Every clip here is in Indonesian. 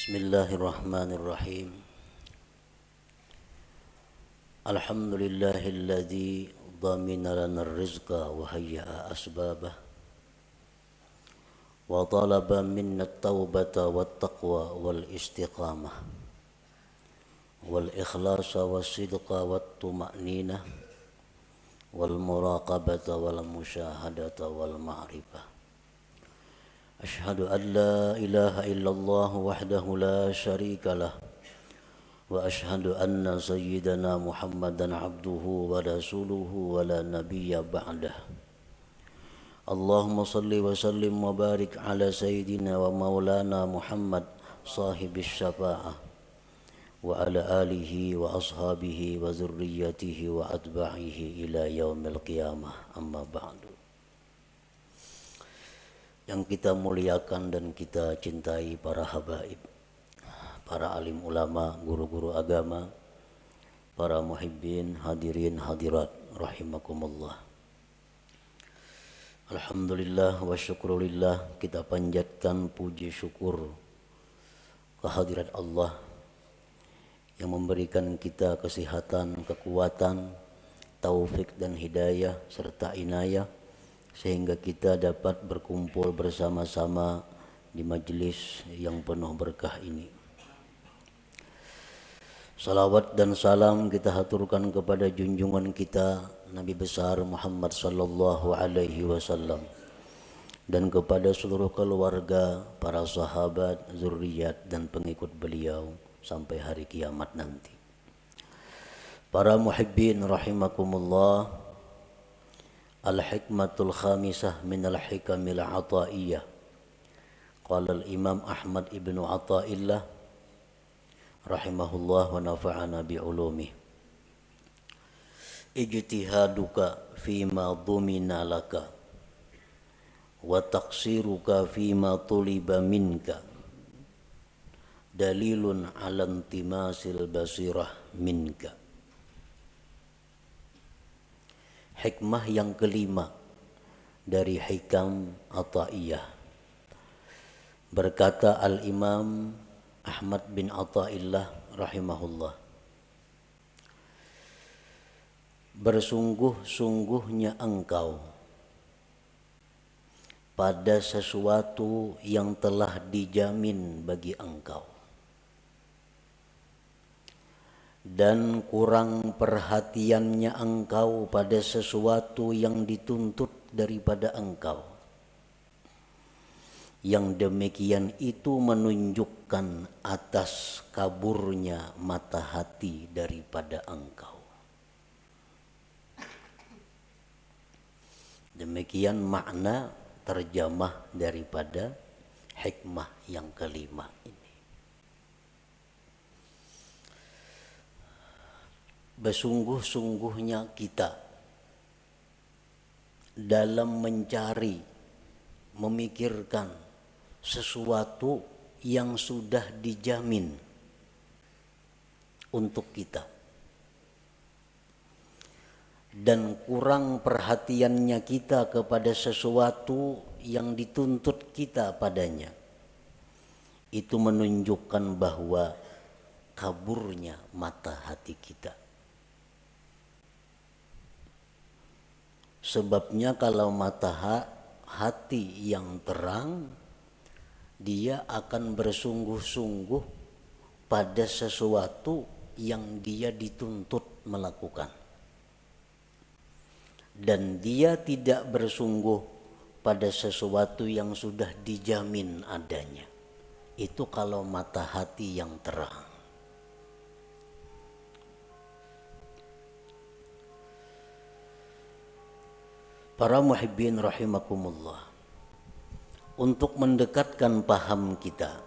Bismillahirrahmanirrahim. Alhamdulillahilladzi dhamina lana rizqa wa hayya'a asbabah wa talaba minna at-taubata wat-taqwa wal istiqamah wal ikhlasa was-sidqa wat-tuma'ninah wal muraqabata wal musyahadata wal ma'rifah. Ashhadu an la ilaha illallah wahdahu la syarika lah wa ashhadu anna sayyidana Muhammadan abduhu wa rasuluhu wa la nabiyya ba'dah. Allahumma salli wa sallim wa barik ala sayyidina wa maulana Muhammad sahibis syafa'ah wa ala alihi wa ashabihi wa zurriyyatihi wa atba'ihi ila yaumil qiyamah, amma ba'du. Yang kita muliakan dan kita cintai para habaib, para alim ulama, guru-guru agama, para muhibbin, hadirin hadirat rahimakumullah. Alhamdulillah wa syukrulillah, kita panjatkan puji syukur kehadirat Allah yang memberikan kita kesehatan, kekuatan, taufik dan hidayah serta inayah sehingga kita dapat berkumpul bersama-sama di majelis yang penuh berkah ini. Salawat dan salam kita haturkan kepada junjungan kita Nabi besar Muhammad sallallahu alaihi wasallam dan kepada seluruh keluarga, para sahabat, zuriat dan pengikut beliau sampai hari kiamat nanti. Para muhibbin rahimakumullah, al-hikmatul khamisah min al-hikamil ataiyah. Qala al-imam Ahmad ibnu Athaillah rahimahullah wa nafa'ana bi'ulumih. Ijtihaduka fima dhumina laka wa taqsiruka fima tuliba minka dalilun ala intimasil basirah minka. Hikmah yang kelima dari hikam Athaiyah. Berkata Al-Imam Ahmad bin Athaillah rahimahullah, bersungguh-sungguhnya engkau pada sesuatu yang telah dijamin bagi engkau, dan kurang perhatiannya engkau pada sesuatu yang dituntut daripada engkau. Yang demikian itu menunjukkan atas kaburnya mata hati daripada engkau. Demikian makna terjemah daripada hikmah yang kelima ini. Bersungguh-sungguhnya kita dalam mencari, memikirkan sesuatu yang sudah dijamin untuk kita, dan kurang perhatiannya kita kepada sesuatu yang dituntut kita padanya, itu menunjukkan bahwa kaburnya mata hati kita. Sebabnya kalau mata hati yang terang, dia akan bersungguh-sungguh pada sesuatu yang dia dituntut melakukan. Dan dia tidak bersungguh pada sesuatu yang sudah dijamin adanya. Itu kalau mata hati yang terang. Para muhibbin rahimakumullah, untuk mendekatkan paham kita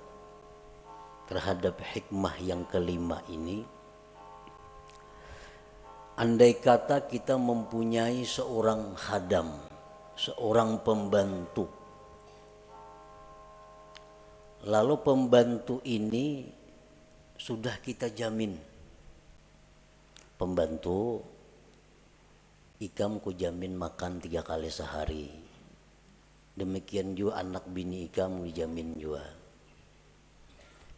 terhadap hikmah yang kelima ini, andai kata kita mempunyai seorang khadam, seorang pembantu, lalu pembantu ini sudah kita jamin, pembantu Ikam ku jamin makan 3 kali sehari. Demikian juga anak bini Ikam dijamin juga.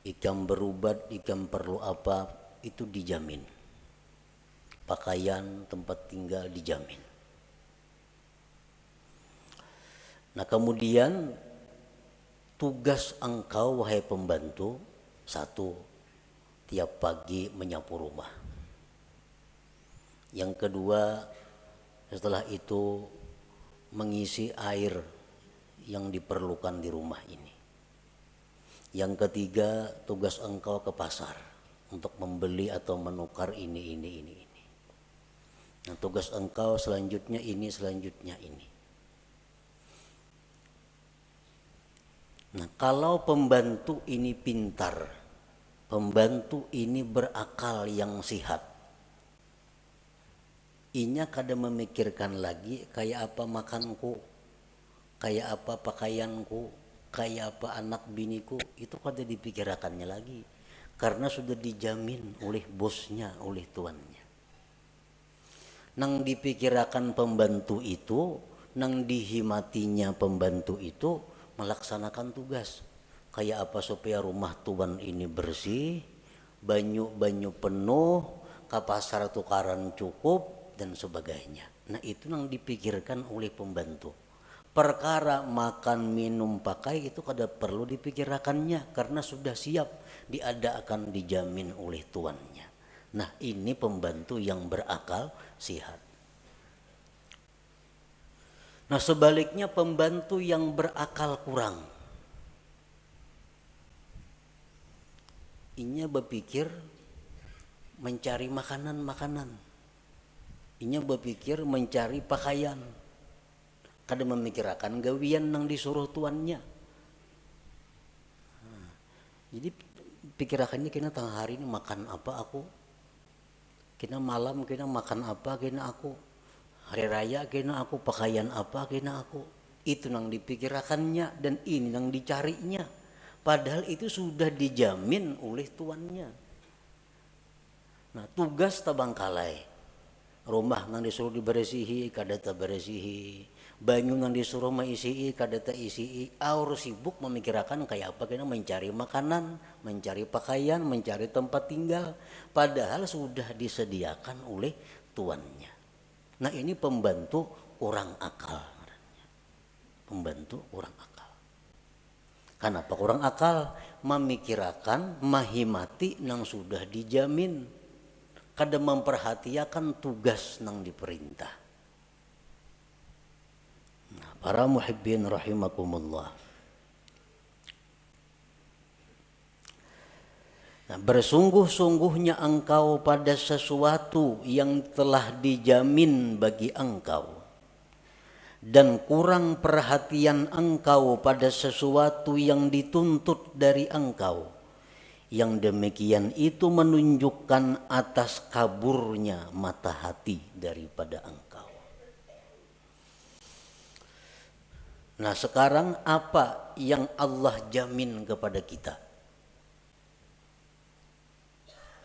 Ikam berubat, ikam perlu apa, itu dijamin. Pakaian, tempat tinggal dijamin. Nah kemudian tugas engkau wahai pembantu, satu, tiap pagi menyapu rumah. Yang kedua, setelah itu mengisi air yang diperlukan di rumah ini. Yang ketiga, tugas engkau ke pasar untuk membeli atau menukar ini. Nah, tugas engkau selanjutnya ini, selanjutnya ini. Nah, kalau pembantu ini pintar, pembantu ini berakal yang sihat, inya kada memikirkan lagi kayak apa makanku, kayak apa pakaianku, kayak apa anak biniku, itu kada dipikirkannya lagi. Karena sudah dijamin oleh bosnya, oleh tuannya. Nang dipikirkan pembantu itu, nang dihimatinya pembantu itu, melaksanakan tugas. Kayak apa supaya rumah tuan ini bersih, banyu penuh, ke pasar tukaran cukup, dan sebagainya. Nah itu yang dipikirkan oleh pembantu. Perkara makan, minum, pakai itu kada perlu dipikirkannya karena sudah siap diadakan, dijamin oleh tuannya. Nah ini pembantu yang berakal sihat. Nah sebaliknya pembantu yang berakal kurang, inya berpikir mencari makanan, inya berpikir mencari pakaian, kada memikirkan gawian nang disuruh tuannya. Jadi pikirakannya kena tengah hari ini makan apa aku, kena malam kena makan apa kena aku, hari raya kena aku pakaian apa kena aku. Itu yang dipikirkannya dan ini yang dicarinya. Padahal itu sudah dijamin oleh tuannya. Nah tugas tabangkalai, rumah nang disuruh diberesihi kada taberesihi, banyu nang disuruh maisii kada taisii, aur sibuk memikirkan kayak apa kena mencari makanan, mencari pakaian, mencari tempat tinggal. Padahal sudah disediakan oleh tuannya. Nah ini pembantu kurang akal. Pembantu kurang akal. Kenapa kurang akal? Memikirkan, mahimati nang sudah dijamin. Kada memperhatikan tugas nang diperintah. Nah, para muhibbin rahimakumullah. Nah, bersungguh-sungguhnya engkau pada sesuatu yang telah dijamin bagi engkau, dan kurang perhatian engkau pada sesuatu yang dituntut dari engkau, yang demikian itu menunjukkan atas kaburnya mata hati daripada engkau. Nah sekarang apa yang Allah jamin kepada kita?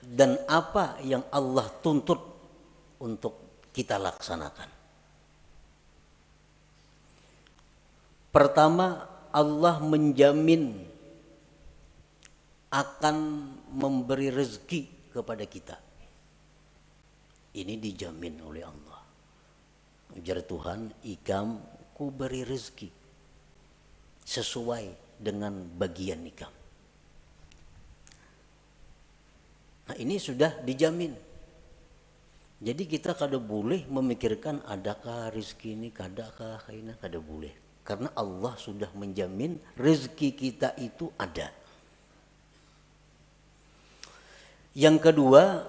Dan apa yang Allah tuntut untuk kita laksanakan? Pertama, Allah menjamin akan memberi rezeki kepada kita. Ini dijamin oleh Allah. Ujar Tuhan, ikam ku beri rezeki sesuai dengan bagian ikam. Nah ini sudah dijamin. Jadi kita kada boleh memikirkan adakah rezeki ini, kadakah ini, kada boleh. Karena Allah sudah menjamin rezeki kita itu ada. Yang kedua,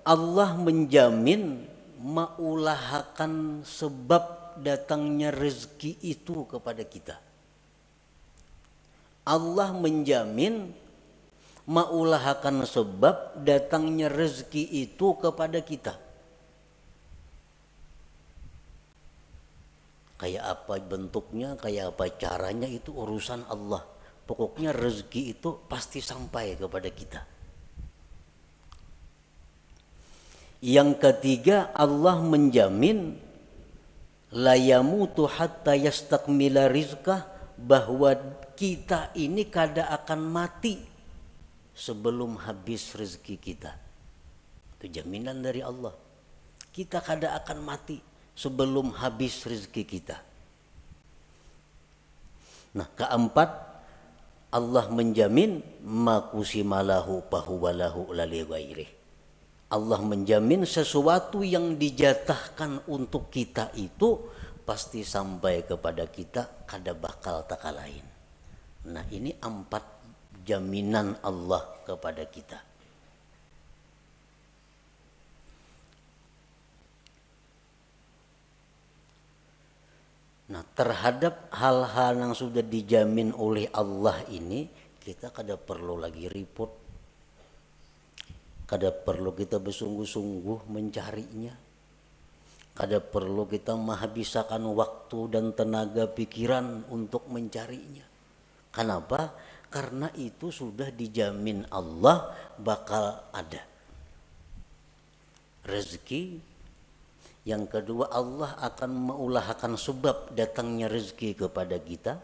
Allah menjamin maulahakan sebab datangnya rezeki itu kepada kita. Allah menjamin maulahakan sebab datangnya rezeki itu kepada kita. Kayak apa bentuknya, kayak apa caranya itu urusan Allah. Pokoknya rezeki itu pasti sampai kepada kita. Yang ketiga, Allah menjamin la yamutu hatta yastakmila rizqah, bahwa kita ini kada akan mati sebelum habis rezeki kita. Itu jaminan dari Allah. Kita kada akan mati sebelum habis rezeki kita. Nah, keempat, Allah menjamin makusimalahu pahuwalahu lali ghairih. Allah menjamin sesuatu yang dijatahkan untuk kita itu pasti sampai kepada kita, kada bakal tak lain. Nah, ini 4 jaminan Allah kepada kita. Nah, terhadap hal-hal yang sudah dijamin oleh Allah ini, kita kada perlu lagi ribut, kada perlu kita bersungguh-sungguh mencarinya, kada perlu kita menghabiskan waktu dan tenaga pikiran untuk mencarinya. Kenapa? Karena itu sudah dijamin Allah bakal ada rezeki. Yang kedua, Allah akan mengulahkan sebab datangnya rezeki kepada kita.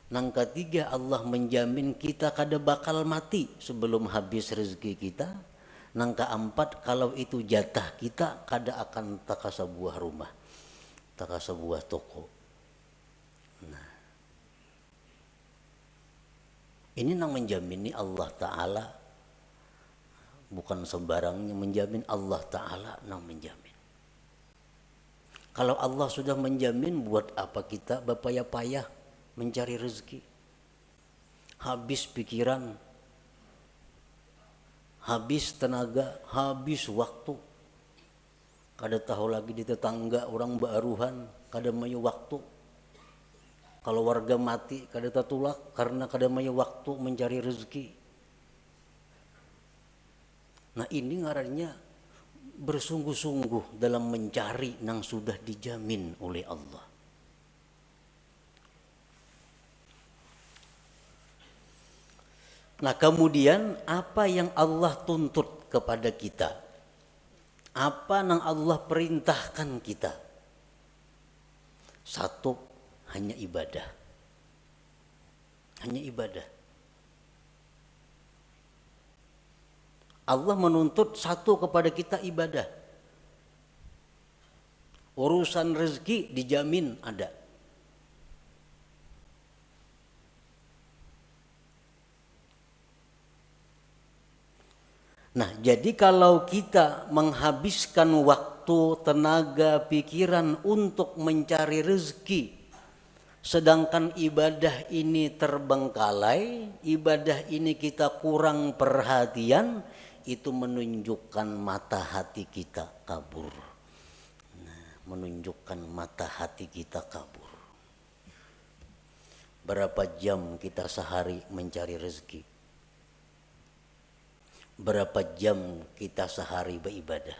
Yang ketiga, Allah menjamin kita kada bakal mati sebelum habis rezeki kita. Yang keempat, kalau itu jatah kita, kada akan taka sebuah rumah, taka sebuah toko. Nah, ini yang menjamini Allah Ta'ala, bukan sembarangnya menjamin. Allah Ta'ala yang menjamin. Kalau Allah sudah menjamin, buat apa kita berpayah-payah mencari rezeki? Habis pikiran, habis tenaga, habis waktu. Kada tahu lagi di tetangga orang baruhan, kada mayu waktu. Kalau warga mati, kada tatulak karena kada mayu waktu mencari rezeki. Nah, ini ngarannya bersungguh-sungguh dalam mencari yang sudah dijamin oleh Allah. Nah, kemudian apa yang Allah tuntut kepada kita? Apa yang Allah perintahkan kita? Satu, hanya ibadah. Hanya ibadah. Allah menuntut satu kepada kita, ibadah. Urusan rezeki dijamin ada. Nah, jadi kalau kita menghabiskan waktu, tenaga, pikiran untuk mencari rezeki, sedangkan ibadah ini terbengkalai, ibadah ini kita kurang perhatian, itu menunjukkan mata hati kita kabur. Nah, menunjukkan mata hati kita kabur. Berapa jam kita sehari mencari rezeki? Berapa jam kita sehari beribadah?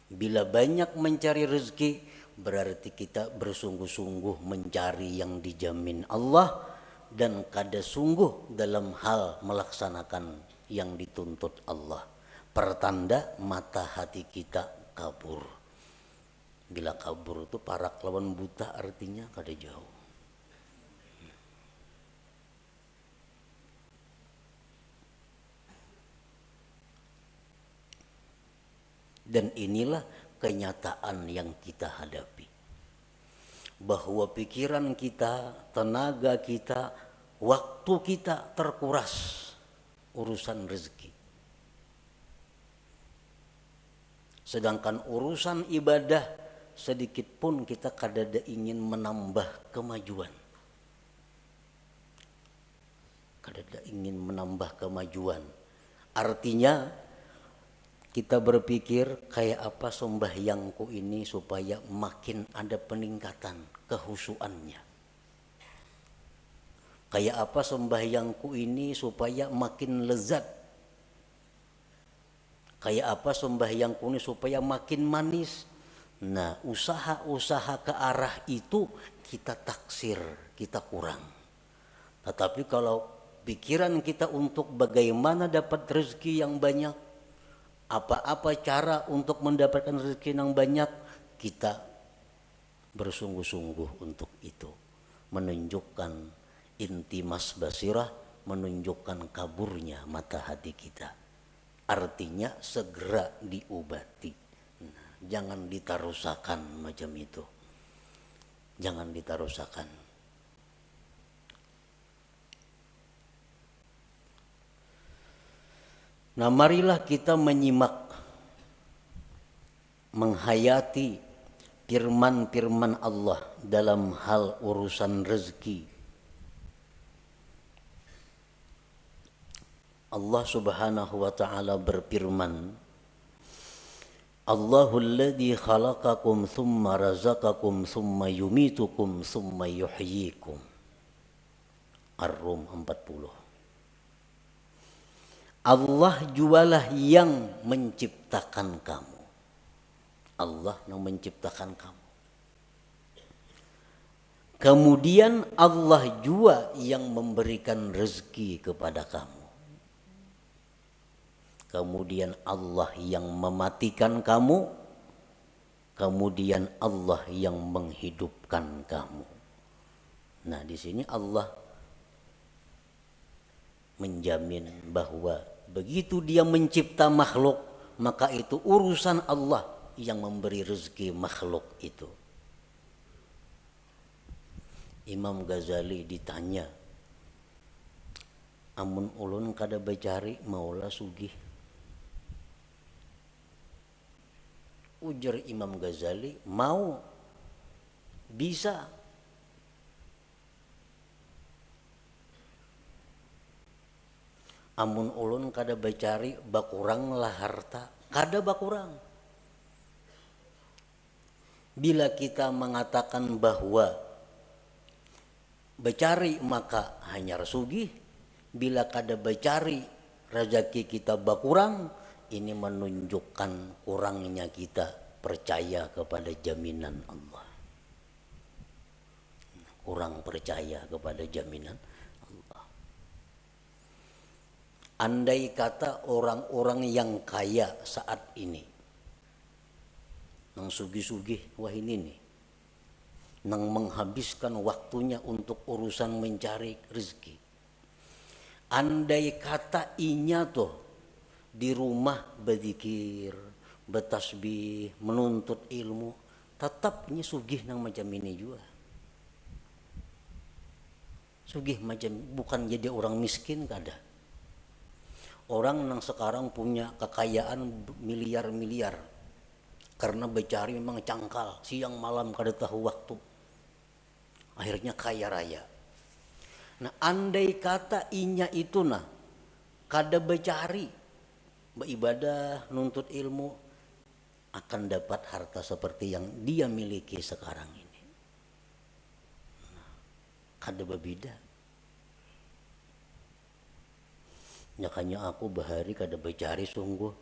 Bila banyak mencari rezeki, berarti kita bersungguh-sungguh mencari yang dijamin Allah dan kada sungguh dalam hal melaksanakan yang dituntut Allah. Pertanda mata hati kita kabur. Bila kabur itu parak lawan buta, artinya kada jauh. Dan inilah kenyataan yang kita hadapi. Bahwa pikiran kita, tenaga kita, waktu kita terkuras urusan rezeki. Sedangkan urusan ibadah sedikit pun kita kadada ingin menambah kemajuan. Kadada ingin menambah kemajuan. Artinya kita berpikir kayak apa sembahyangku ini supaya makin ada peningkatan kehusuannya. Kayak apa sembahyangku ini supaya makin lezat. Kayak apa sembahyangku ini supaya makin manis. Nah, usaha-usaha ke arah itu kita taksir, kita kurang. Tetapi kalau pikiran kita untuk bagaimana dapat rezeki yang banyak, apa-apa cara untuk mendapatkan rezeki yang banyak, kita bersungguh-sungguh untuk itu. Menunjukkan intimas basirah, menunjukkan kaburnya mata hati kita. Artinya segera diobati. Nah, jangan ditarusakan macam itu. Jangan ditarusakan. Nah, marilah kita menyimak, menghayati firman-firman Allah dalam hal urusan rezeki. Allah Subhanahu wa ta'ala berfirman, Allahul ladzi khalaqakum thumma razaqakum thumma yumitukum thumma yuhyikum. Ar-Rum 40. Allah jualah yang menciptakan kamu. Allah yang menciptakan kamu. Kemudian Allah jua yang memberikan rezeki kepada kamu. Kemudian Allah yang mematikan kamu. Kemudian Allah yang menghidupkan kamu. Nah, di sini Allah menjamin bahwa begitu dia mencipta makhluk, maka itu urusan Allah yang memberi rezeki makhluk itu. Imam Ghazali ditanya, amun ulun kada bacari maula sugih. Ujar Imam Ghazali, mau, bisa. Amun ulun kada bacari bakurang lah harta, kada bakurang. Bila kita mengatakan bahwa bacari maka hanya sugih, bila kada bacari rezeki kita bakurang, ini menunjukkan kurangnya kita percaya kepada jaminan Allah. Kurang percaya kepada jaminan Allah. Andai kata orang-orang yang kaya saat ini, nang sugih-sugih, wah ini nih, nang menghabiskan waktunya untuk urusan mencari rezeki. Andai kata inya tuh di rumah berzikir, bertasbih, menuntut ilmu, tetapnya sugih nang macam ini juga. Sugih macam, bukan jadi orang miskin kada. Orang nang sekarang punya kekayaan miliar-miliar karena becari memang cangkal, siang malam kada tahu waktu. Akhirnya kaya raya. Nah, andai kata inya itu nah kada becari, beribadah, nuntut ilmu, akan dapat harta seperti yang dia miliki sekarang ini. Nah, kada berbeda. Makanya aku bahari kada becari sungguh.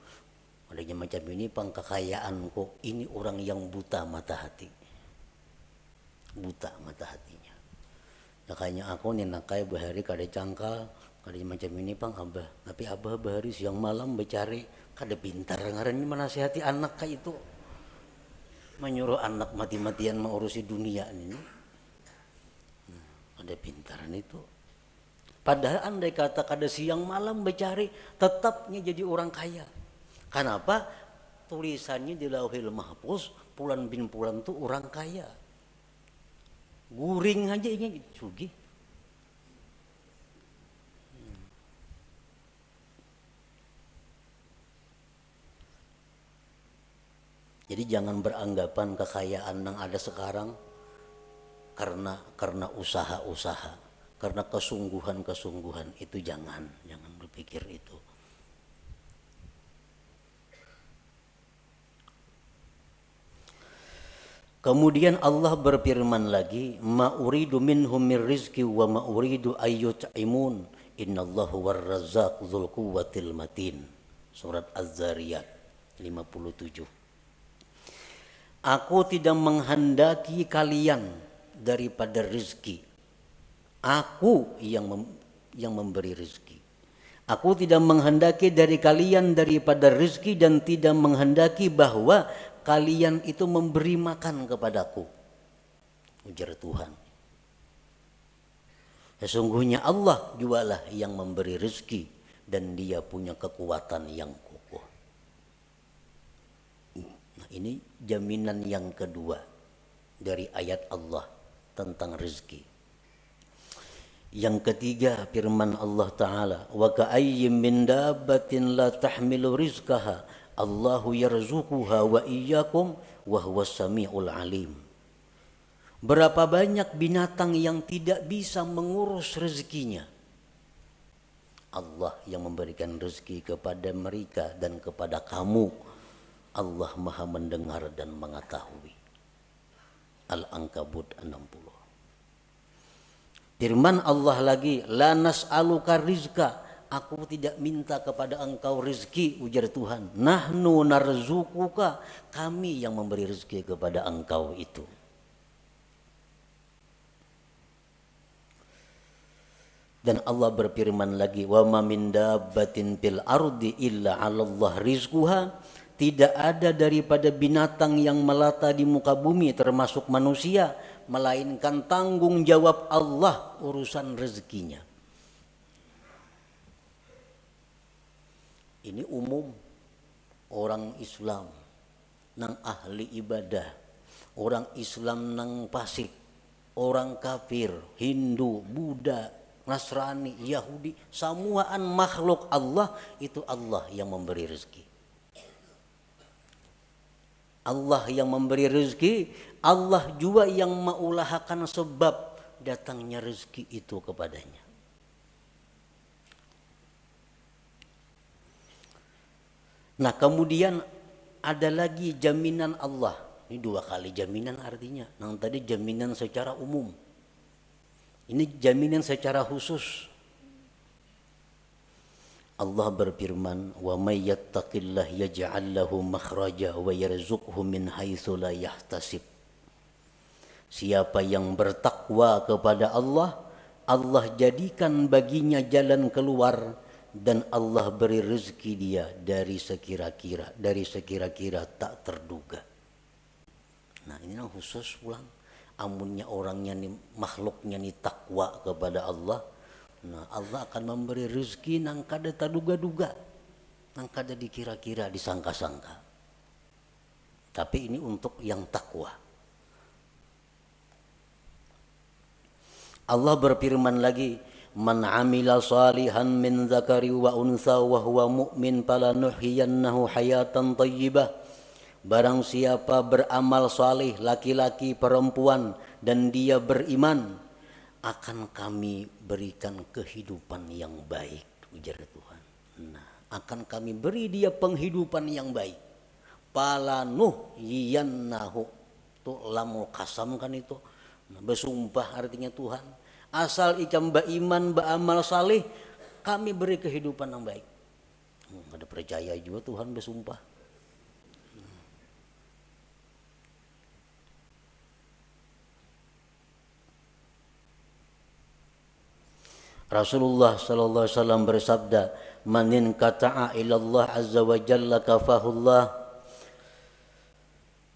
Adanya macam ini pangkekayaanku. Ini orang yang buta mata hati. Buta mata hatinya. Makanya aku ninakai bahari kada cangkal. Kada macam ini pang abah, tapi abah bahari siang malam becari, kada pintar ngaran menasihati anak kayak itu, menyuruh anak mati-matian mengurusi dunia ini, kada pintaran itu. Padahal andai kata kada siang malam becari, tetapnya jadi orang kaya. Kenapa? Tulisannya di Lauhil Mahfuz, Pulan bin Pulan tuh orang kaya. Guring aja ini sugih. Jadi jangan beranggapan kekayaan yang ada sekarang karena usaha-usaha, karena kesungguhan-kesungguhan, itu jangan berpikir itu. Kemudian Allah berfirman lagi, ma uridu minhum min rizqi wa ma uridu ayyut'imun innallahu warrazzaq dzul quwwatil matin. Surat Az-Zariyat 57. Aku tidak menghendaki kalian daripada rezeki. Aku yang memberi rezeki. Aku tidak menghendaki dari kalian daripada rezeki dan tidak menghendaki bahwa kalian itu memberi makan kepadaku. Ujar Tuhan. Sesungguhnya Allah jualah yang memberi rezeki dan dia punya kekuatan yang kokoh. Nah, ini jaminan yang kedua dari ayat Allah tentang rezeki. Yang ketiga firman Allah Ta'ala, wa ka'ayyim min dabbatin la tahmilu rizqaha Allahu yarzuquha wa iyyakum wa huwas samiul alim. Berapa banyak binatang yang tidak bisa mengurus rezekinya. Allah yang memberikan rezeki kepada mereka dan kepada kamu. Allah Maha mendengar dan mengetahui. Al-Ankabut 60. Firman Allah lagi, la nas'aluka rizqa, aku tidak minta kepada engkau rezeki, ujar Tuhan. Nahnu narzuquka, kami yang memberi rezeki kepada engkau itu. Dan Allah berfirman lagi, wa ma min dabbatin fil ardi illa 'alallah rizquha, tidak ada daripada binatang yang melata di muka bumi termasuk manusia melainkan tanggung jawab Allah urusan rezekinya. Ini umum orang Islam nang ahli ibadah, orang Islam nang fasik, orang kafir, Hindu, Buddha, Nasrani, Yahudi, semuaan makhluk Allah itu Allah yang memberi rezeki. Allah yang memberi rezeki, Allah juga yang mengulahakan sebab datangnya rezeki itu kepadanya. Nah, kemudian ada lagi jaminan Allah. Ini dua kali jaminan artinya. Yang tadi jaminan secara umum. Ini jaminan secara khusus. Allah berfirman, wa may yattaqillah yaj'al lahu makhraja wa yarzuqhu min haitsu la yahtasib. Siapa yang bertakwa kepada Allah, Allah jadikan baginya jalan keluar dan Allah beri rezeki dia dari sekira-kira tak terduga. Nah, ini khusus pulang. Amunnya orangnya nih, makhluknya nih takwa kepada Allah. Nah, Allah akan memberi rezeki nang kada taduga-duga, nang kada dikira-kira, disangka-sangka. Tapi ini untuk yang takwa. Allah berfirman lagi, man amila salihan min dzakari wa untha wa huwa mu'min falanuhyiyannahu hayatan thayyibah. Barang siapa beramal salih, laki-laki perempuan, dan dia beriman, akan kami berikan kehidupan yang baik, ujar Tuhan. Nah, akan kami beri dia penghidupan yang baik. Falanuhyiyannahu, itu lamul kasam kan itu. Nah, bersumpah artinya Tuhan. Asal ikam beriman, beramal salih, kami beri kehidupan yang baik. Ada percaya juga Tuhan bersumpah. Rasulullah sallallahu alaihi wasallam bersabda, "Manin kata'a ilallah azza wa jalla kafahullah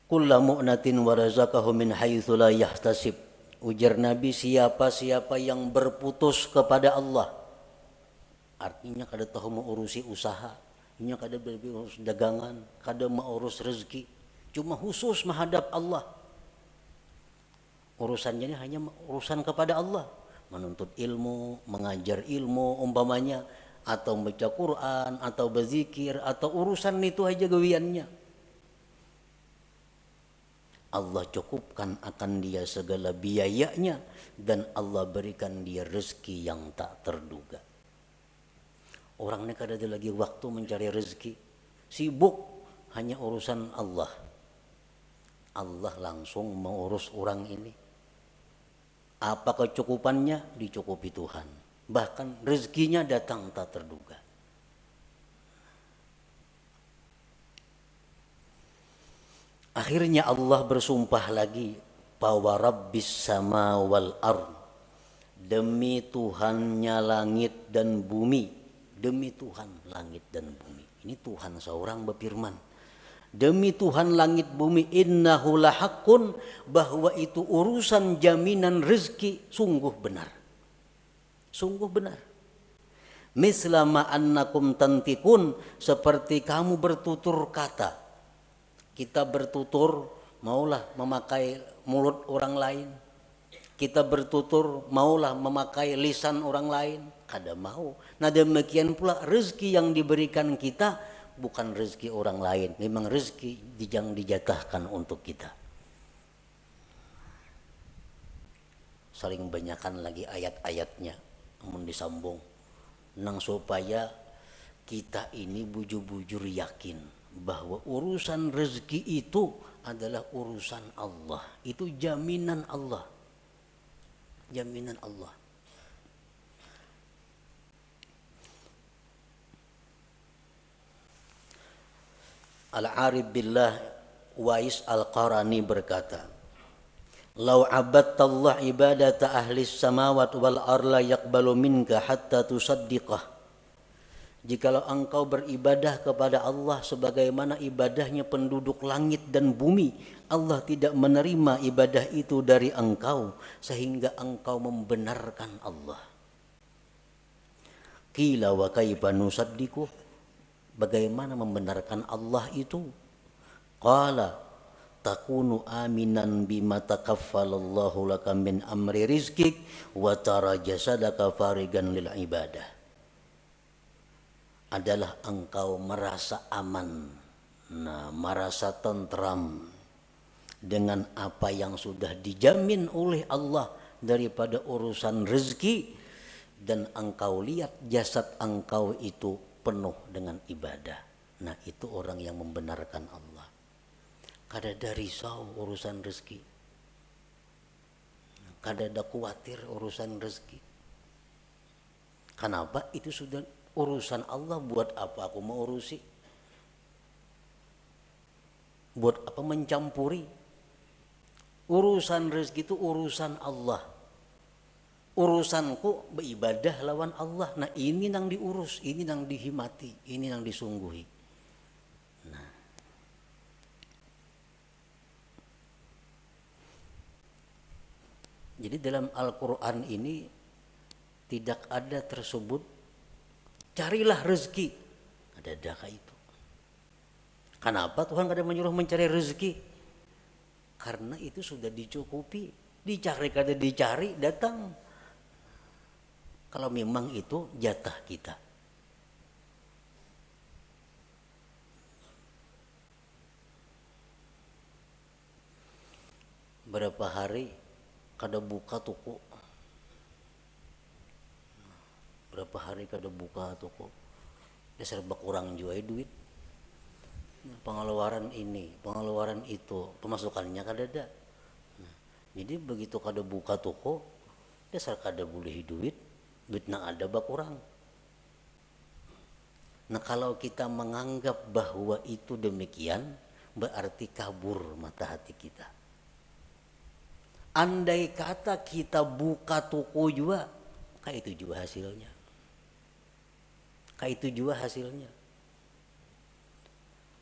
kulla mu'natin wa razaqahu min haitsu la yahtasib." Ujar Nabi, siapa-siapa yang berputus kepada Allah, artinya kada tahu mau urusi usaha, nya kada berurus dagangan, kada mau urus rezeki, cuma khusus menghadap Allah. Urusannya ini hanya urusan kepada Allah. Menuntut ilmu, mengajar ilmu umpamanya, atau baca Quran, atau berzikir, atau urusan itu aja gawiannya. Allah cukupkan akan dia segala biayanya dan Allah berikan dia rezeki yang tak terduga. Orang ini kada ada lagi waktu mencari rezeki, sibuk hanya urusan Allah. Allah langsung mengurus orang ini. Apa kecukupannya? Dicukupi Tuhan. Bahkan rezekinya datang tak terduga. Akhirnya Allah bersumpah lagi, bahwa Rabbis sama wal ard, demi Tuhannya langit dan bumi. Demi Tuhan langit dan bumi. Ini Tuhan seorang berfirman. Demi Tuhan langit bumi, innahu lahaqqun, bahwa itu urusan jaminan rezeki sungguh benar. Sungguh benar. Mislama annakum tantikun, seperti kamu bertutur kata. Kita bertutur maulah memakai mulut orang lain. Kita bertutur maulah memakai lisan orang lain. Kada mau. Nah demikian pula rezeki yang diberikan kita bukan rezeki orang lain. Memang rezeki yang dijatahkan untuk kita. Saling banyakkan lagi ayat-ayatnya. Namun disambung. Nang supaya kita ini bujur-bujur yakin bahwa urusan rezeki itu adalah urusan Allah. Itu jaminan Allah. Jaminan Allah. Al-Arif Billah Wais Al-Qarani berkata, "Lau abadtallah ibadata ahli samawat wal arla yaqbalu minka hatta tusaddiqah." Jikalau engkau beribadah kepada Allah sebagaimana ibadahnya penduduk langit dan bumi, Allah tidak menerima ibadah itu dari engkau sehingga engkau membenarkan Allah. Qila wa kaifa nusaddiqu? Bagaimana membenarkan Allah itu? Qala takunu aminan bima takaffalallahu laka min amri rizqik wa tara jasadaka farigan lil ibadah. Adalah engkau merasa aman, merasa tentram dengan apa yang sudah dijamin oleh Allah daripada urusan rezeki, dan engkau lihat jasad engkau itu penuh dengan ibadah. Nah itu orang yang membenarkan Allah. Kada ada risau urusan rezeki, kada ada khawatir urusan rezeki. Kenapa? Itu sudah urusan Allah. Buat apa aku mau urusi? Buat apa mencampuri? Urusan rezeki itu urusan Allah. Urusanku beribadah lawan Allah. Nah ini nang diurus, ini nang dihimati, ini nang disungguhi. Nah, jadi dalam Al-Quran ini tidak ada tersebut carilah rezeki. Ada daka itu. Kenapa Tuhan kada menyuruh mencari rezeki? Karena itu sudah dicukupi. Dicari kada dicari datang. Kalau memang itu jatah kita. Berapa hari kada buka toko. Berapa hari kada buka toko. Dia serba kurang juga duit. Pengeluaran ini, pengeluaran itu, pemasukannya kada ada. Nah, jadi begitu kada buka toko, dia kada boleh duit. Duit nang ada bakurang. Nah kalau kita menganggap bahwa itu demikian, berarti kabur mata hati kita. Andai kata kita buka toko juga, kayak itu juga hasilnya. Kayak itu juga hasilnya.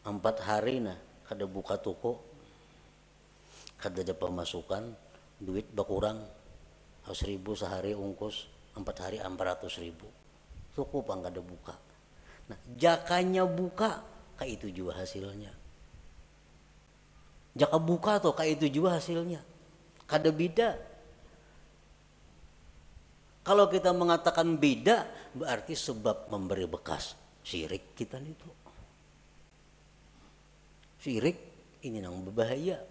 4 hari nah kada buka toko, kada ada pemasukan, duit bakurang, 1.000 sehari ungkus. 4 hari 400.000. Cukup ang kada buka. Nah, jakanya buka, kayak itu juga hasilnya. Jaka buka tuh kayak itu juga hasilnya. Kada beda. Kalau kita mengatakan beda, berarti sebab memberi bekas. Syirik kita itu. Syirik ini nang berbahaya.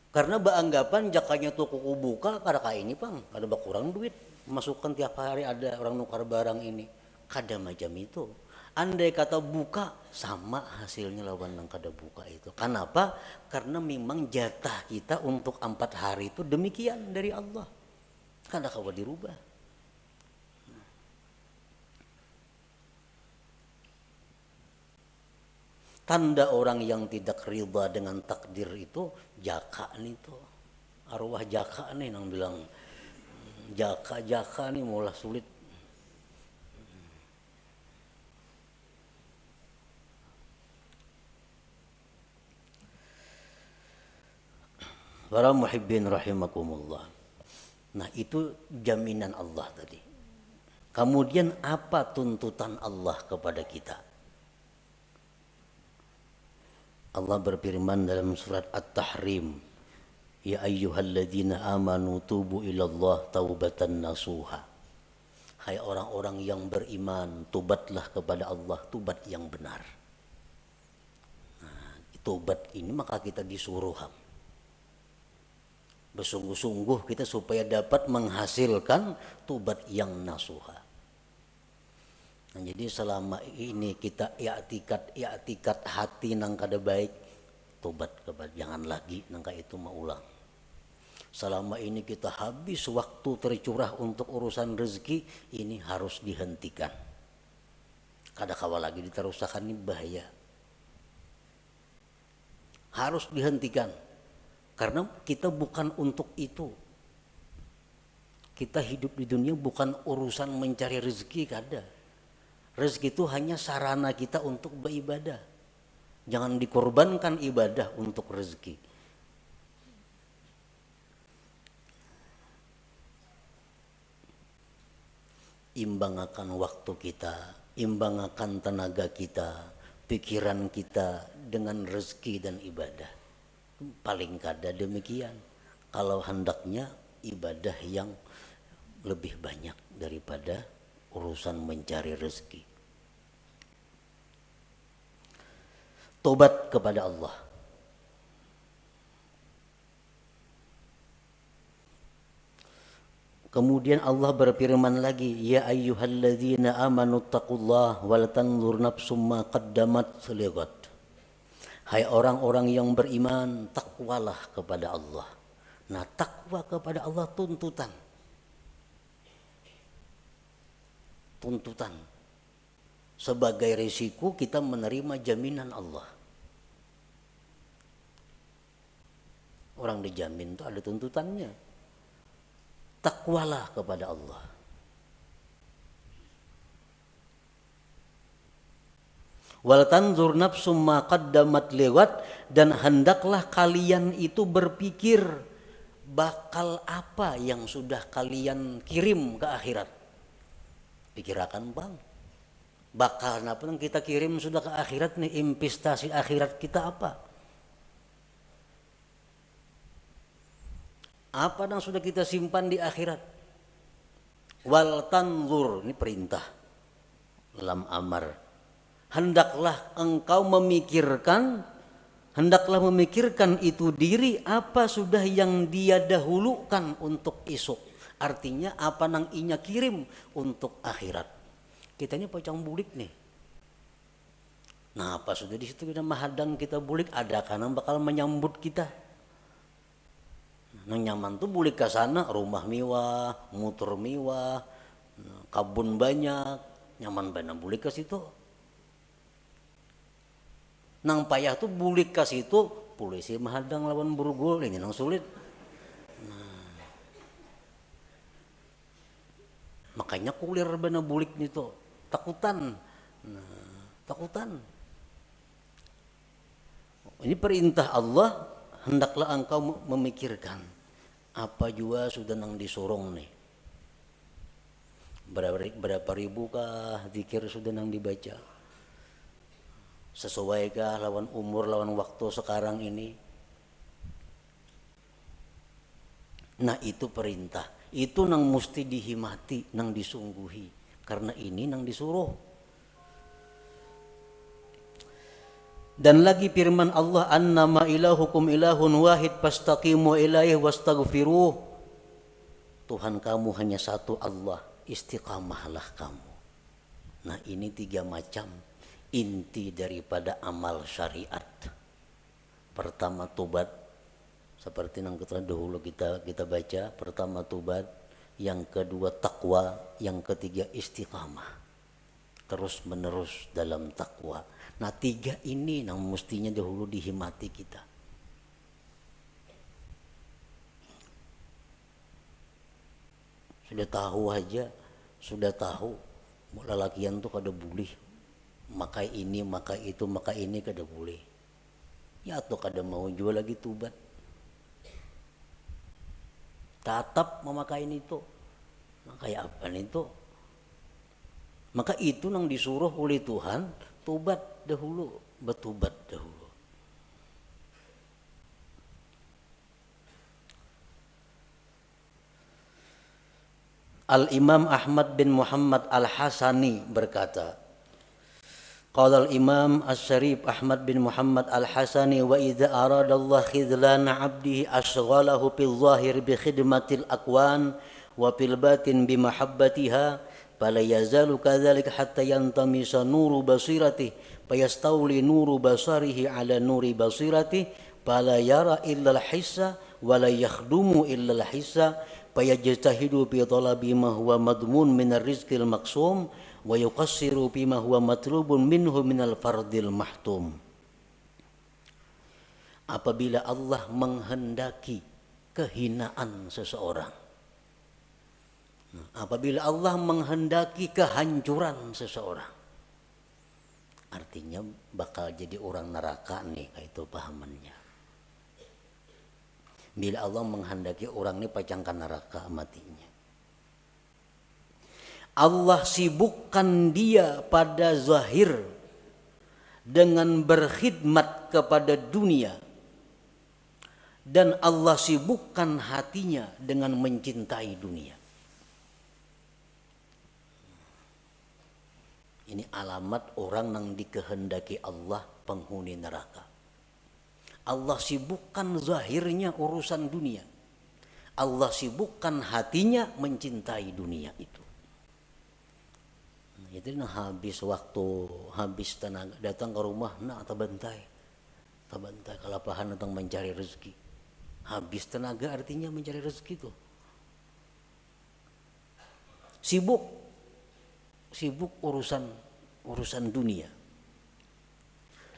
Karena beranggapan jakanya toko buka kada kayak ini pang, kada bakurang duit, masukkan tiap hari ada orang nukar barang ini. Kada macam itu. Andai kata buka sama hasilnya lawan yang kada buka itu. Kenapa? Karena memang jatah kita untuk 4 hari itu demikian dari Allah. Kada kawa dirubah. Tanda orang yang tidak riba dengan takdir itu jaka nih tuh. Arwah jaka nih nang bilang jaka nih mulai sulit. Para muhibbin rahimakumullah. Nah itu jaminan Allah tadi. Kemudian apa tuntutan Allah kepada kita? Allah berfirman dalam surat At-Tahrim, ya ayyuhalladzina amanu tubu ilallah taubatan nasuha. Hai orang-orang yang beriman, tobatlah kepada Allah, tobat yang benar. Nah, tobat ini maka kita disuruh bersungguh-sungguh kita supaya dapat menghasilkan tobat yang nasuha. Nah, jadi selama ini kita i'tikat hati nang kada baik, tobat kepada jangan lagi nangka itu maulang. Selama ini kita habis waktu tercurah untuk urusan rezeki, ini harus dihentikan. Kada kawa lagi diterusakan, ini bahaya. Harus dihentikan. Karena kita bukan untuk itu. Kita hidup di dunia bukan urusan mencari rezeki, kada. Rezeki itu hanya sarana kita untuk beribadah. Jangan dikorbankan ibadah untuk rezeki. Imbangkan waktu kita, imbangkan tenaga kita, pikiran kita dengan rezeki dan ibadah. Paling kada demikian. Kalau hendaknya ibadah yang lebih banyak daripada urusan mencari rezeki. Tobat kepada Allah. Kemudian Allah berfirman lagi, ya ayyuhalladzina amanu taqullaha wal tanzur nafsum ma qaddamat lighad. Hai orang-orang yang beriman, takwalah kepada Allah. Nah, takwa kepada Allah tuntutan. Tuntutan. Sebagai risiko kita menerima jaminan Allah. Orang dijamin itu ada tuntutannya. Takwalah kepada Allah. Wal tanzur nafsum ma qaddamat lighad, dan hendaklah kalian itu berpikir bakal apa yang sudah kalian kirim ke akhirat. Pikirakan bang, bakal apa yang kita kirim sudah ke akhirat nih, investasi akhirat kita apa? Apa yang sudah kita simpan di akhirat? Wal tanzur, ini perintah lam amar. Hendaklah engkau memikirkan, hendaklah memikirkan itu diri apa sudah yang dia dahulukan untuk esok. Artinya apa nang inya kirim untuk akhirat. Kitanya pocong bulik nih. Nah, apa sudah di situ kita mahadang kita bulik, ada karena bakal menyambut kita. Nang nyaman tuh bulik ke sana, rumah mewah, motor mewah, kabun banyak, nyaman banget bulik ke situ. Nang payah tuh bulik ke situ, polisi mahadang lawan burugul, ini nang sulit. Makanya kulir bener bulik itu takutan. Nah, takutan. Ini perintah Allah, hendaklah engkau memikirkan apa juga sudah nang disorong nih. Berapa ribu kah zikir sudah nang dibaca? Sesuaikah lawan umur, lawan waktu sekarang ini? Nah itu perintah. Itu nang mesti dihimati, nang disungguhi. Karena ini nang disuruh. Dan lagi firman Allah, annama ilahukum ilahun wahid fastaqimu ilaihi wastaghfiruh. Tuhan kamu hanya satu Allah, istiqamahlah kamu. Nah ini 3 macam inti daripada amal syariat. Pertama tobat. Seperti yang dahulu kita baca, pertama tobat, yang kedua takwa, yang ketiga istiqamah. Terus menerus dalam takwa. Nah 3 ini yang mestinya dahulu dihimati kita. Sudah tahu aja, sudah tahu lelakian tuh kada boleh maka ini, maka itu, maka ini kada boleh. Ya atau kada mau jual lagi tobat. tetap memakai itu. Kayak apa itu? Maka itu yang disuruh oleh Tuhan, tobat dahulu, bertobat dahulu. Al-Imam Ahmad bin Muhammad Al-Hasani berkata, qala al-Imam Asy-Syarif Ahmad bin Muhammad Al-Hasani, wa idza arada Allah khidlana 'abdihi ashghalahu fil zahir bi khidmatil akwan wa fil batin bi mahabbatiha fala yazalu kadzalika hatta yantamisa nuru basiratihi fayastawli nuru basarihi ala nuri basiratihi fala yara illa al-hissa wa la yakhdumu illa al-hissa fayajtahidu fi talabi ma huwa madmun min ar-rizqil maqsum wa yuqassiru fi ma huwa matlubun minhu min al-fardil mahtum. Apabila Allah menghendaki kehinaan seseorang, apabila Allah menghendaki kehancuran seseorang, artinya bakal jadi orang neraka nih, itu pahamannya. Bila Allah menghendaki orang ini pacangkan neraka matinya. Allah sibukkan dia pada zahir dengan berkhidmat kepada dunia, dan Allah sibukkan hatinya dengan mencintai dunia. Ini alamat orang yang dikehendaki Allah penghuni neraka. Allah sibukkan zahirnya urusan dunia. Allah sibukkan hatinya mencintai dunia itu. Jadi habis waktu, habis tenaga, datang ke rumah, tabantai kalapahan datang mencari rezeki. Habis tenaga artinya mencari rezeki itu. Sibuk urusan dunia.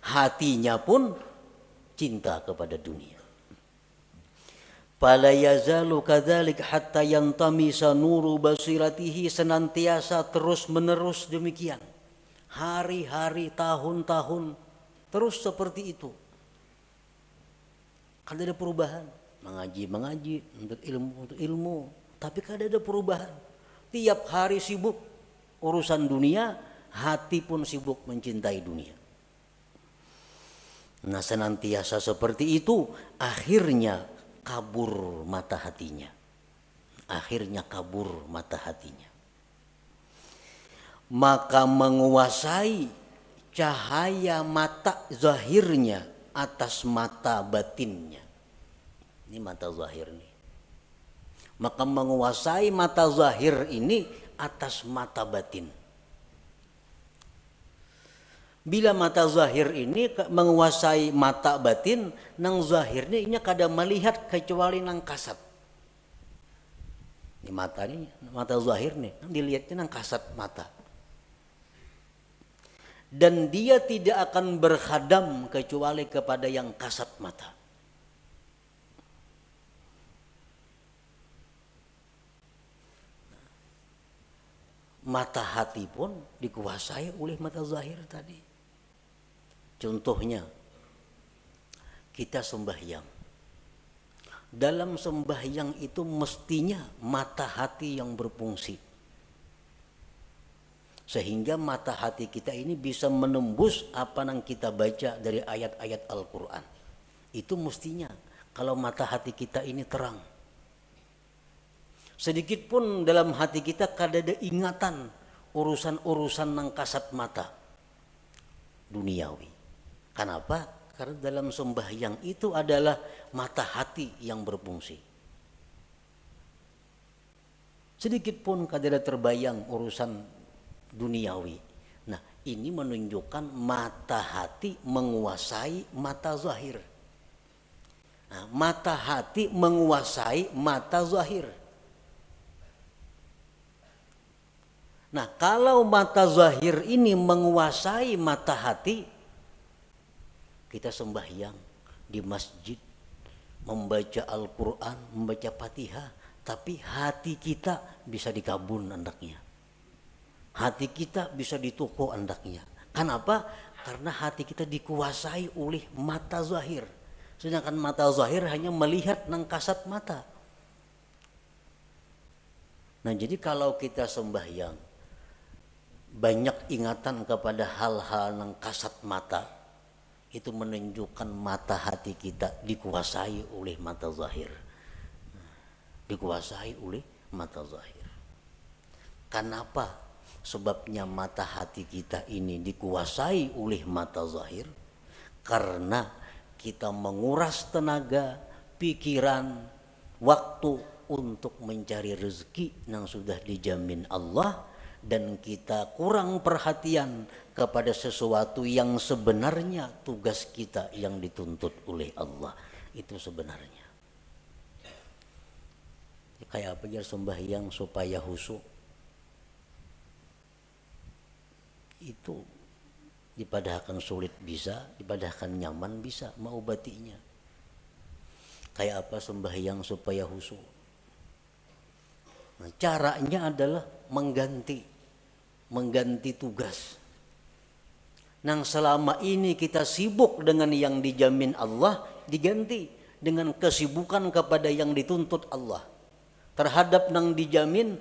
Hatinya pun cinta kepada dunia. Fala yazalu kadzalik hatta yantamisa nuru basiratihi, senantiasa terus menerus demikian. Hari-hari, tahun-tahun terus seperti itu. Kada ada perubahan. Mengaji, untuk ilmu, tapi kada ada perubahan. Tiap hari sibuk urusan dunia, hati pun sibuk mencintai dunia. Nah, senantiasa seperti itu, akhirnya kabur mata hatinya. Maka menguasai cahaya mata zahirnya atas mata batinnya. Ini mata zahir nih. Maka menguasai mata zahir ini atas mata batin. Bila mata zahir ini menguasai mata batin, nang zahirnya ini kada melihat kecuali nang kasat. Ini mata zahir nih, nang dilihatnya nang kasat mata. Dan dia tidak akan berkhadam kecuali kepada yang kasat mata. Mata hati pun dikuasai oleh mata zahir tadi. Contohnya, kita sembahyang. Dalam sembahyang itu mestinya mata hati yang berfungsi. Sehingga mata hati kita ini bisa menembus apa yang kita baca dari ayat-ayat Al-Quran. Itu mestinya kalau mata hati kita ini terang. Sedikit pun dalam hati kita kada ada ingatan urusan-urusan nang kasat mata duniawi. Kenapa? Karena dalam sembahyang itu adalah mata hati yang berfungsi. Sedikit pun kada ada terbayang urusan duniawi. Nah, ini menunjukkan mata hati menguasai mata zahir. Nah, mata hati menguasai mata zahir. Nah, kalau mata zahir ini menguasai mata hati, kita sembahyang di masjid, membaca Al-Quran, membaca Fatihah, tapi hati kita bisa di kabun andaknya. Hati kita bisa di toko andaknya. Kenapa? Karena hati kita dikuasai oleh mata zahir. Sedangkan mata zahir hanya melihat nang kasat mata. Nah jadi kalau kita sembahyang banyak ingatan kepada hal-hal yang kasat mata, itu menunjukkan mata hati kita dikuasai oleh mata zahir. Dikuasai oleh mata zahir. Kenapa? Sebabnya mata hati kita ini dikuasai oleh mata zahir karena kita menguras tenaga, pikiran, waktu untuk mencari rezeki yang sudah dijamin Allah, dan kita kurang perhatian kepada sesuatu yang sebenarnya tugas kita yang dituntut oleh Allah. Itu sebenarnya. Kayak apa ya sembahyang supaya khusyuk? Itu dipadahkan sulit bisa, dipadahkan nyaman bisa, mengobatinya. Kayak apa sembahyang supaya khusyuk? Nah, caranya adalah mengganti tugas. Yang selama ini kita sibuk dengan yang dijamin Allah, diganti dengan kesibukan kepada yang dituntut Allah. Terhadap yang dijamin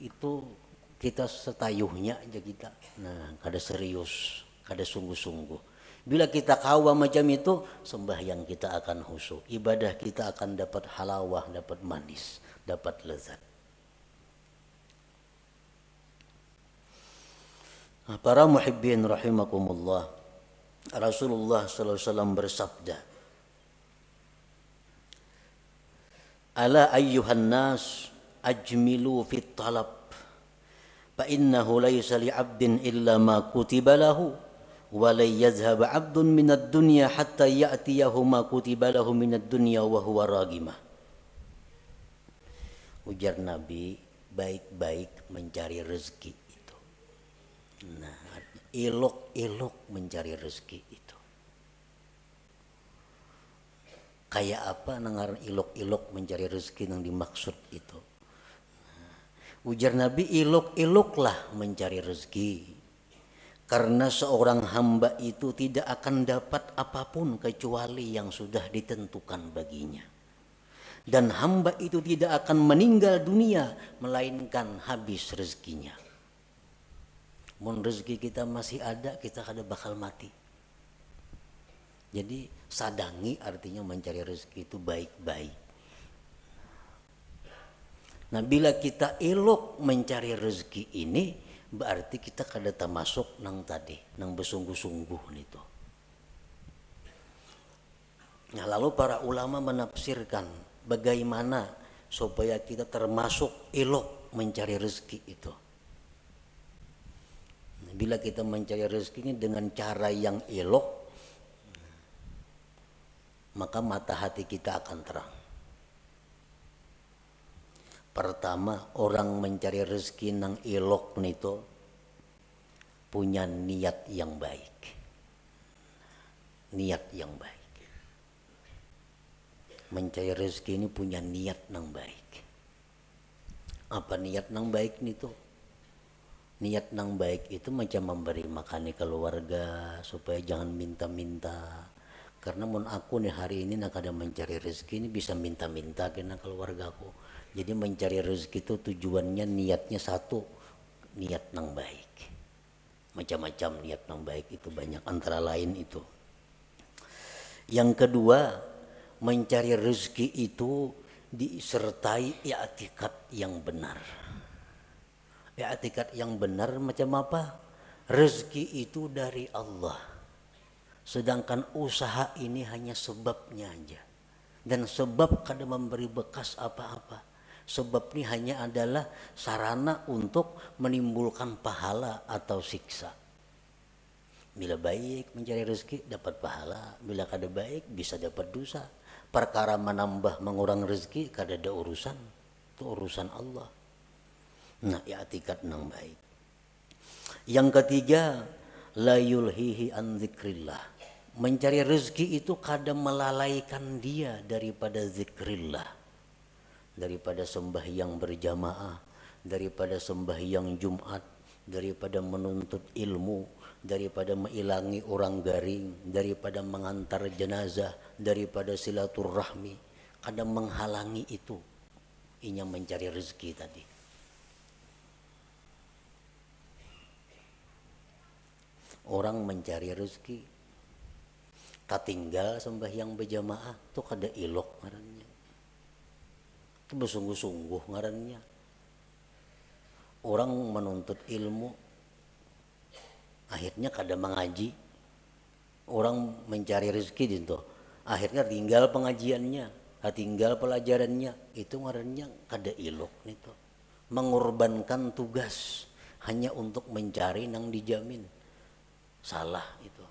itu kita setayuhnya aja kita. Nah, kada serius, kada sungguh-sungguh. Bila kita kawa macam itu, sembahyang kita akan khusyuk. Ibadah kita akan dapat halawah, dapat manis, dapat lezat. Nah, para muhibbin rahimakumullah, Rasulullah SAW bersabda, "Ala ayyuhan nas ajmilu fit talab. فإنه ليس لعبد إلا ما كتب له ولن يذهب عبد من الدنيا حتى يأتيه ما كتب له من الدنيا وهو راغمة." Ujar Nabi, baik-baik mencari rezeki itu. Nah, elok-elok mencari rezeki itu. Kayak apa nangar elok-elok mencari rezeki yang dimaksud itu? Ujar Nabi, ilok-iloklah mencari rezeki. Karena seorang hamba itu tidak akan dapat apapun kecuali yang sudah ditentukan baginya. Dan hamba itu tidak akan meninggal dunia melainkan habis rezekinya. Mun rezeki kita masih ada, kita kada bakal mati. Jadi sadangi artinya mencari rezeki itu baik-baik. Nah, bila kita elok mencari rezeki ini, berarti kita kada termasuk nang tadi, nang bersungguh-sungguh itu. Nah, lalu para ulama menafsirkan bagaimana supaya kita termasuk elok mencari rezeki itu. Nah, bila kita mencari rezeki ini dengan cara yang elok, maka mata hati kita akan terang. Pertama, orang mencari rezeki nang elok nito punya niat yang baik. Niat yang baik. Mencari rezeki ini punya niat nang baik. Apa niat nang baik nito? Niat nang baik itu macam memberi makan keluarga supaya jangan minta-minta. Karena mun aku nih hari ini nak ada mencari rezeki ini bisa minta-minta kena keluargaku. Jadi mencari rezeki itu tujuannya niatnya satu, niat nang baik. Macam-macam niat nang baik itu banyak, antara lain itu. Yang kedua, mencari rezeki itu disertai i'tikad yang benar. I'tikad yang benar macam apa? Rezeki itu dari Allah. Sedangkan usaha ini hanya sebabnya aja. Dan sebab kada memberi bekas apa-apa. Sebab ini hanya adalah sarana untuk menimbulkan pahala atau siksa. Bila baik mencari rezeki dapat pahala, bila kada baik bisa dapat dosa. Perkara menambah mengurang rezeki kada ada urusan, itu urusan Allah. Nah, i'tikad nang baik. Yang ketiga, la yulhihi an dzikrillah. Mencari rezeki itu kada melalaikan dia daripada zikrillah. Daripada sembahyang berjamaah, daripada sembahyang Jumat, daripada menuntut ilmu, daripada mengilangi orang garing, daripada mengantar jenazah, daripada silaturahmi. Kada menghalangi itu. Inya mencari rezeki tadi. Orang mencari rezeki, katinggal sembahyang berjamaah tuh kada ilok ngarannya. Itu bersungguh-sungguh ngarannya. Orang menuntut ilmu, akhirnya kada mengaji. Orang mencari rezeki itu, akhirnya tinggal pengajiannya, tinggal pelajarannya. Itu ngarannya kada ilok itu. Mengorbankan tugas hanya untuk mencari nang dijamin. Salah itu.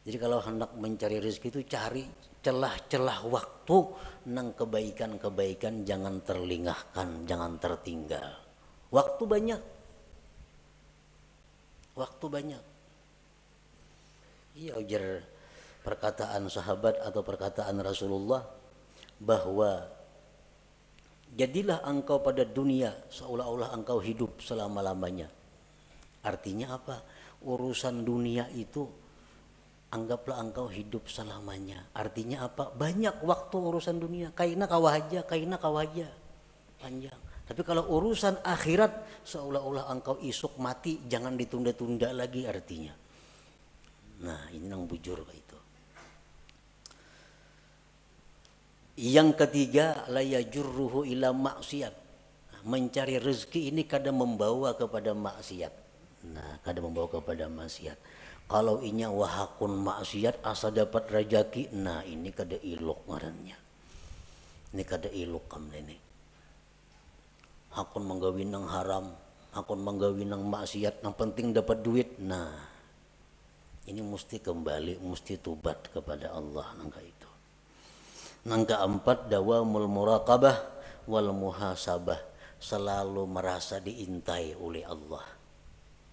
Jadi kalau hendak mencari rezeki itu cari celah-celah waktu nang kebaikan-kebaikan, jangan terlingahkan, jangan tertinggal. Waktu banyak. Waktu banyak. Iya, ujar perkataan sahabat atau perkataan Rasulullah bahwa jadilah engkau pada dunia seolah-olah engkau hidup selama-lamanya. Artinya apa? Urusan dunia itu anggaplah engkau hidup selamanya. Artinya apa? Banyak waktu urusan dunia. Kaina kawahaja, panjang. Tapi kalau urusan akhirat seolah-olah engkau isuk mati, jangan ditunda-tunda lagi artinya. Nah, ini yang bujur itu. Yang ketiga, la yajurruhu ila maksiat. Mencari rezeki ini kadang membawa kepada maksiat. Nah, kadang membawa kepada maksiat. Kalau inya wahakun maksiat asa dapat rajaki, nah ini kada ilok ngarannya. Ini kada ilok kam ini. Hakun menggawin nang haram, hakun menggawin nang maksiat, yang penting dapat duit. Nah, ini mesti kembali, mesti tubat kepada Allah nangka itu. Nangka empat, dawamul muraqabah wal muhasabah, selalu merasa diintai oleh Allah.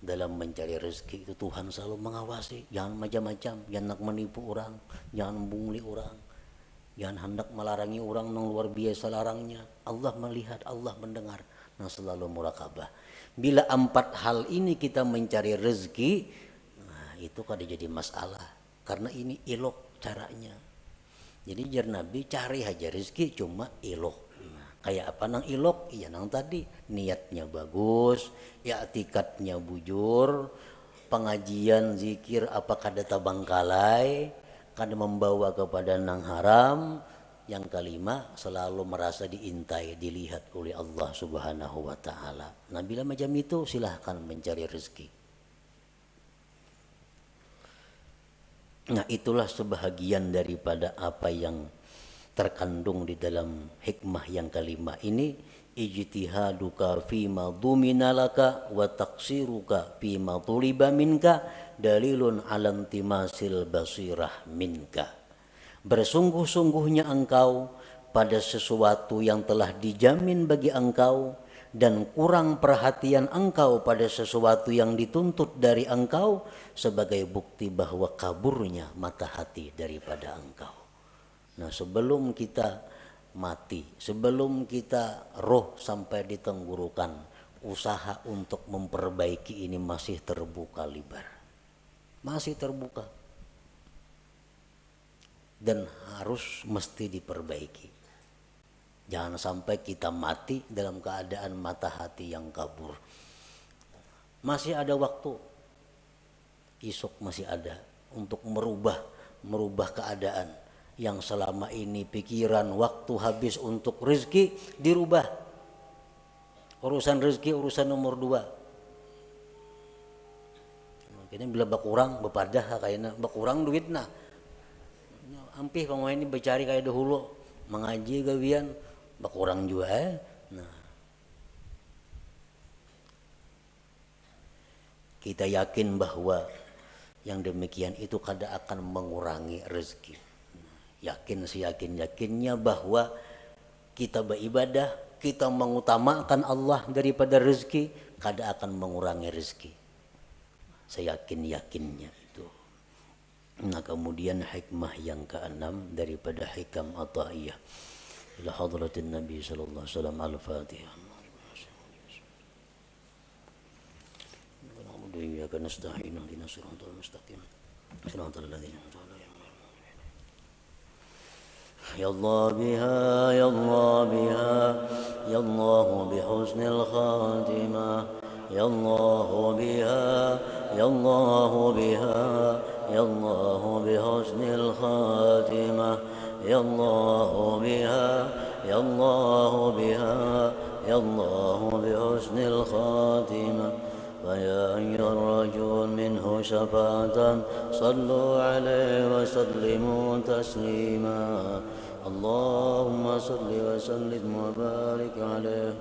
Dalam mencari rezeki itu Tuhan selalu mengawasi, jangan macam-macam, jangan hendak menipu orang, jangan membungli orang, jangan hendak melarang orang yang luar biasa larangnya. Allah melihat, Allah mendengar, nah selalu muraqabah. Bila empat hal ini kita mencari rezeki, itu kada jadi masalah, karena ini ilok caranya. Jadi jar Nabi cari aja rezeki cuma ilok. Nah, kayak apa nang ilok? Iya nang tadi niatnya bagus, i'tikadnya bujur, pengajian zikir apa kada tabangkalai, kada membawa kepada nang haram. Yang kelima, selalu merasa diintai, dilihat oleh Allah Subhanahu wa taala. Nah, bila macam itu silahkan mencari rezeki. Nah, itulah sebahagian daripada apa yang terkandung di dalam hikmah yang kelima ini. Ijtihaduka fima dhumina laka wa taqsiruka fima tuliba minka dalilun ala intimasil basirah minka. Bersungguh-sungguhnya engkau pada sesuatu yang telah dijamin bagi engkau, dan kurang perhatian engkau pada sesuatu yang dituntut dari engkau sebagai bukti bahwa kaburnya mata hati daripada engkau. Nah, sebelum kita mati, sebelum kita roh sampai di tenggorokan, usaha untuk memperbaiki ini masih terbuka lebar. Masih terbuka. Dan harus mesti diperbaiki. Jangan sampai kita mati dalam keadaan mata hati yang kabur. Masih ada waktu, esok masih ada untuk merubah keadaan yang selama ini pikiran waktu habis untuk rezeki dirubah. Urusan rezeki urusan nomor 2. Kini bila bakurang bepadah kayaknya bakurang duitna. Ampih pemain ini bercari kayak dahulu mengaji gawian bakurang juga Nah, kita yakin bahwa yang demikian itu kada akan mengurangi rezeki. Yakin seyakin-yakinnya bahwa kita beribadah, kita mengutamakan Allah daripada rezeki, kada akan mengurangi rezeki. Seyakin-yakinnya itu. Nah, kemudian hikmah yang ke-6 daripada hikam Athaiyah. Ila hadratin Nabi sallallahu alaihi wasallam, al-Fatihah. Iyyaka nasta'in ihdinas siratal mustaqim. Siratal ladzina an'amta 'alaihim. Ya Allah biha, ya Allah biha, ya Allah bihusnil khatimah. Ya Allah biha, يا الله بها يا الله بحسن الخاتمة يا الله بها يا الله بها يا الله بحسن الخاتمة فيا أيها الرجل منه شفاعة صلوا عليه وسلموا تسليما اللهم صل وسلم وبارك عليه